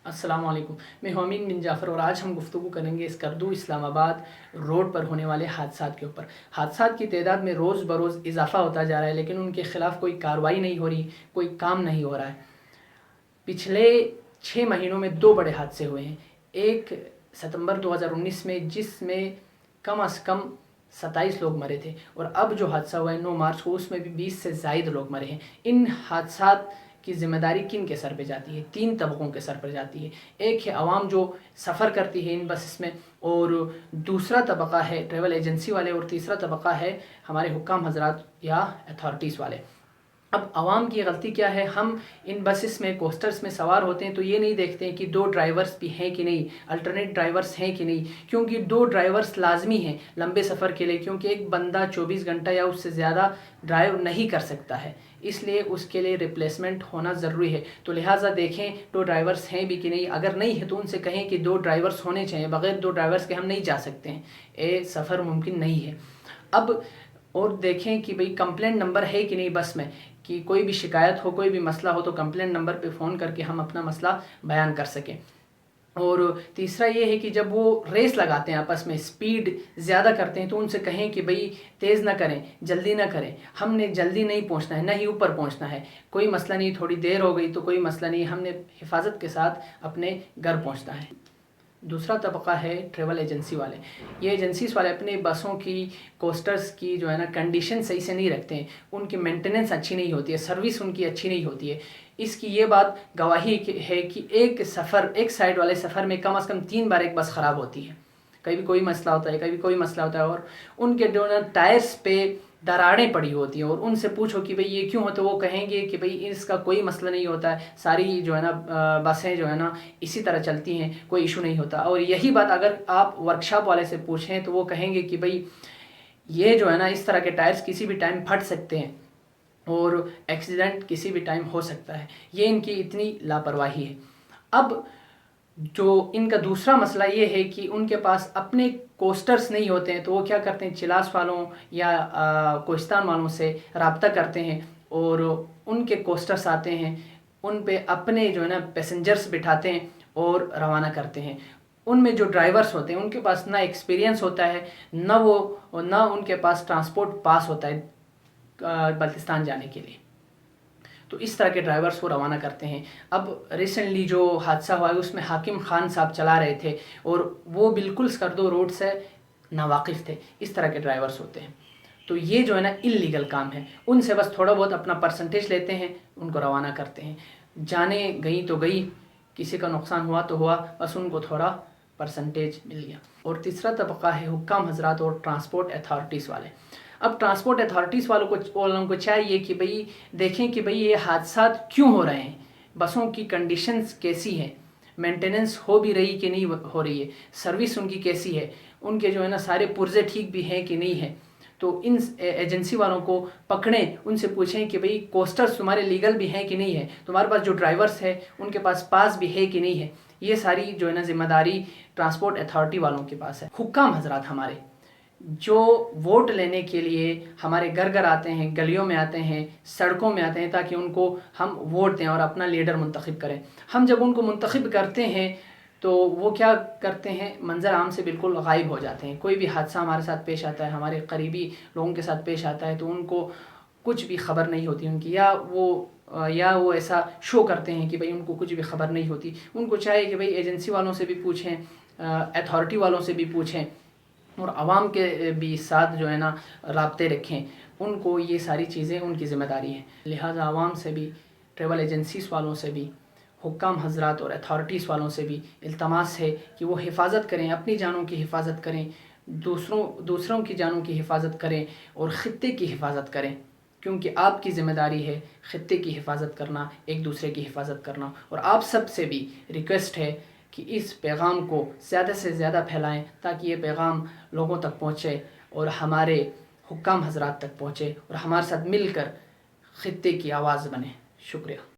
अस्सलाम वालेकुम। मैं हूं अमीन बिन जाफ़र और आज हम गुफ्तगू करेंगे स्कर्दू इस्लामाबाद रोड पर होने वाले हादसात के ऊपर। हादसात की तादाद में रोज़ बरोज़ इजाफ़ा होता जा रहा है, लेकिन उनके ख़िलाफ़ कोई कार्रवाई नहीं हो रही, कोई काम नहीं हो रहा है। पिछले 6 महीनों में 2 बड़े हादसे हुए हैं। एक सितंबर 2019 में, जिसमें कम अज़ कम 27 लोग मरे थे, और अब जो हादसा हुआ है 9 मार्च को, उसमें भी 20 से ज़ायद लोग मरे हैं। इन हादसात की ज़िम्मेदारी किन के सर पे जाती है? 3 तबकों के सर पर जाती है। एक है आवाम जो सफ़र करती है इन बसेस में, और दूसरा तबका है ट्रैवल एजेंसी वाले, और तीसरा तबका है हमारे हुक्काम हज़रात या अथॉरिटीज़ वाले। अब आवाम की गलती क्या है? हम इन बसेस में, कोस्टर्स में सवार होते हैं तो ये नहीं देखते हैं कि 2 ड्राइवर्स भी हैं कि नहीं, अल्टरनेट ड्राइवर्स हैं कि नहीं, क्योंकि 2 ड्राइवर्स लाजमी हैं लंबे सफ़र के लिए, क्योंकि एक बंदा 24 घंटा या उससे ज़्यादा ड्राइव नहीं कर सकता है, इसलिए उसके लिए रिप्लेसमेंट होना ज़रूरी है। तो लिहाजा देखें 2 ड्राइवर्स हैं भी कि नहीं। अगर नहीं है तो उनसे कहें कि 2 ड्राइवर्स होने चाहिए, बग़ैर 2 ड्राइवर्स के हम नहीं जा सकते हैं, ये सफ़र मुमकिन नहीं है। अब और देखें कि भाई कंप्लेंट नंबर है कि नहीं बस में, कि कोई भी शिकायत हो, कोई भी मसला हो तो कंप्लेंट नंबर पे फ़ोन करके हम अपना मसला बयान कर सकें। और तीसरा ये है कि जब वो रेस लगाते हैं आपस में, स्पीड ज़्यादा करते हैं, तो उनसे कहें कि भाई तेज़ ना करें, जल्दी ना करें, हमने जल्दी नहीं पहुंचना है, ना ही ऊपर पहुंचना है, कोई मसला नहीं, थोड़ी देर हो गई तो कोई मसला नहीं, हमने हिफाजत के साथ अपने घर पहुंचना है। दूसरा तबका है ट्रैवल एजेंसी वाले। ये एजेंसीज़ वाले अपने बसों की, कोस्टर्स की जो है ना कंडीशन सही से नहीं रखते हैं, उनकी मेंटेनेंस अच्छी नहीं होती है, सर्विस उनकी अच्छी नहीं होती है। इसकी ये बात गवाही है कि एक साइड वाले सफ़र में कम से कम 3 बार एक बस ख़राब होती है। कभी कोई मसला होता है, कभी कोई मसला होता है, और उनके जो है टायर्स पे दरारें पड़ी होती हैं, और उनसे पूछो कि भाई ये क्यों हो, तो वो कहेंगे कि भाई इसका कोई मसला नहीं होता है, सारी जो है ना बसें जो है ना इसी तरह चलती हैं, कोई इशू नहीं होता। और यही बात अगर आप वर्कशॉप वाले से पूछें तो वो कहेंगे कि भाई ये जो है ना इस तरह के टायर्स किसी भी टाइम फट सकते हैं और एक्सीडेंट किसी भी टाइम हो सकता है। ये इनकी इतनी लापरवाही है। अब जो इनका दूसरा मसला ये है कि उनके पास अपने कोस्टर्स नहीं होते हैं, तो वो क्या करते हैं, चिलास वालों या कोहिस्तान वालों से रब्ता करते हैं, और उनके कोस्टर्स आते हैं, उन पे अपने जो है ना पैसेंजर्स बिठाते हैं और रवाना करते हैं। उनमें जो ड्राइवर्स होते हैं उनके पास ना एक्सपीरियंस होता है, ना उनके पास ट्रांसपोर्ट पास होता है बल्तिस्तान जाने के लिए, तो इस तरह के ड्राइवर्स को रवाना करते हैं। अब रिसेंटली जो हादसा हुआ है उसमें हाकिम खान साहब चला रहे थे, और वो बिल्कुल स्कर्दो रोड से नावाकिफ़ थे। इस तरह के ड्राइवर्स होते हैं, तो ये जो है ना इल्लीगल काम है। उनसे बस थोड़ा बहुत अपना परसेंटेज लेते हैं, उनको रवाना करते हैं, जाने गई तो गई, किसी का नुकसान हुआ तो हुआ, बस उनको थोड़ा परसेंटेज मिल गया। और तीसरा तबका है हुक्काम हज़रात और ट्रांसपोर्ट अथॉरिटीज़ वाले। अब ट्रांसपोर्ट अथॉरिटीज़ वालों को चाहिए कि भाई देखें कि भाई ये हादसा क्यों हो रहे हैं, बसों की कंडीशंस कैसी हैं, मेंटेनेंस हो भी रही कि नहीं हो रही है, सर्विस उनकी कैसी है, उनके जो है ना सारे पुर्जे ठीक भी हैं कि नहीं है। तो इन एजेंसी वालों को पकड़ें, उनसे पूछें कि भाई कोस्टर्स तुम्हारे लीगल भी हैं कि नहीं है, तुम्हारे पास जो ड्राइवर्स है उनके पास पास भी है कि नहीं है। ये सारी जो है ना जिम्मेदारी ट्रांसपोर्ट अथॉरिटी वालों के पास है। हुक्काम हज़रात हमारे जो वोट लेने के लिए हमारे घर घर आते हैं, गलियों में आते हैं, सड़कों में आते हैं, ताकि उनको हम वोट दें और अपना लीडर मुंतखब करें। हम जब उनको मुंतखब करते हैं तो वो क्या करते हैं, मंजर आम से बिल्कुल गायब हो जाते हैं। कोई भी हादसा हमारे साथ पेश आता है, हमारे करीबी लोगों के साथ पेश आता है, तो उनको कुछ भी खबर नहीं होती उनकी, या वो ऐसा शो करते हैं कि भाई उनको कुछ भी खबर नहीं होती। उनको चाहिए कि भाई एजेंसी वालों से भी पूछें, अथॉरिटी वालों से भी पूछें, और आवाम के भी साथ जो है ना राब्ते रखें। उनको ये सारी चीज़ें उनकी ज़िम्मेदारी है। लिहाजा आवाम से भी, ट्रैवल एजेंसीज़ वालों से भी, हुक्काम हज़रात और अथॉरिटीज़ वालों से भी इल्तमास है कि वो हिफाजत करें, अपनी जानों की हिफाजत करें, दूसरों की जानों की हिफाजत करें, और ख़ित्ते की हिफाजत करें, क्योंकि आपकी ज़िम्मेदारी है ख़ित्ते की हिफाजत करना, एक दूसरे की हिफाजत करना। और आप सब से भी रिक्वेस्ट है कि इस पैगाम को ज़्यादा से ज़्यादा फैलाएं, ताकि ये पैगाम लोगों तक पहुँचे और हमारे हुक्काम हज़रात तक पहुँचे, और हमारे साथ मिलकर ख़ित्ते की आवाज़ बने। शुक्रिया।